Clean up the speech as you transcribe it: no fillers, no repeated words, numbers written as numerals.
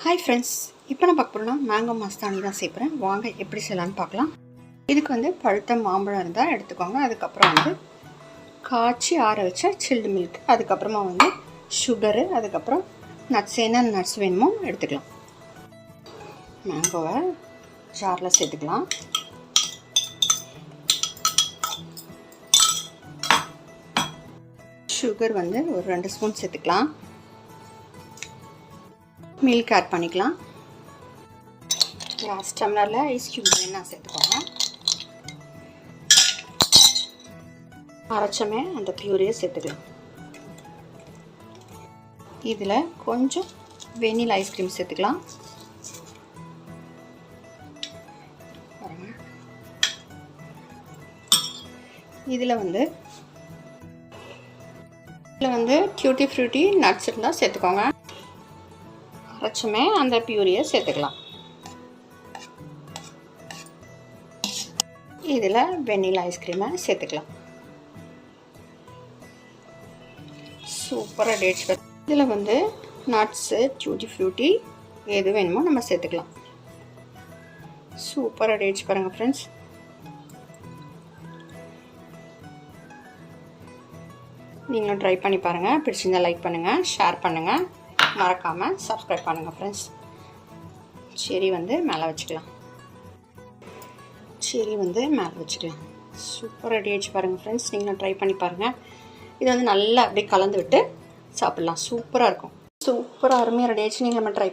Hi friends, இப்போ நான் பார்க்க போகிறோம்னா மேங்கோ மஸ்தானி தான் சேர்க்குறேன். வாங்க எப்படி செய்யலான்னு பார்க்கலாம். இதுக்கு வந்து பழுத்த மாம்பழம் இருந்தால் எடுத்துக்கோங்க. அதுக்கப்புறம் வந்து காய்ச்சி ஆற வச்ச சில்டு மில்க், அதுக்கப்புறமா வந்து சுகரு, அதுக்கப்புறம் நட்ஸ், என்ன நட்ஸ் வேணுமோ எடுத்துக்கலாம். மேங்கோவை ஜாரில் சேர்த்துக்கலாம். சுகர் வந்து ஒரு 2 ஸ்பூன் சேர்த்துக்கலாம். மில்க் ஆட் பண்ணிக்கலாம். லாஸ்ட் டம்ளரில் ஐஸ் க்யூப் வேணா சேர்த்துக்கோங்க. அரைச்சமே அந்த பியூரியை சேர்த்துக்கலாம். இதில் கொஞ்சம் வெனிலா ஐஸ்கிரீம் சேர்த்துக்கலாம். இதில் வந்து டியூட்டி ஃப்ரூட்டி நட்ஸ் இருந்தால் சேர்த்துக்கோங்க. அரைச்சமே அந்த பியூரியை சேர்த்துக்கலாம். இதில் வெனிலா ஐஸ்கிரீமை சேர்த்துக்கலாம். சூப்பராக டேட்ஸ். இதில் வந்து நட்ஸு, டியூட்டி ஃப்ரூட்டி எது வேணுமோ நம்ம சேர்த்துக்கலாம். சூப்பராக டேட்ஸ் பாருங்கள் ஃப்ரெண்ட்ஸ். நீங்களும் ட்ரை பண்ணி பாருங்கள். பிடிச்சிருந்தால் லைக் பண்ணுங்கள், ஷேர் பண்ணுங்கள், மறக்காமல் சப்ஸ்கிரைப் பண்ணுங்கள் ஃப்ரெண்ட்ஸ். செரி வந்து மேலே வச்சுக்கலாம். சூப்பராக டேட்ஸ் பாருங்கள் ஃப்ரெண்ட்ஸ். நீங்களும் ட்ரை பண்ணி பாருங்கள். இது வந்து நல்லா அப்படியே கலந்து விட்டு சாப்பிட்லாம். சூப்பராக இருக்கும். சூப்பராக அருமையாக டேட்ஸ் நீங்கள் நம்ம ட்ரை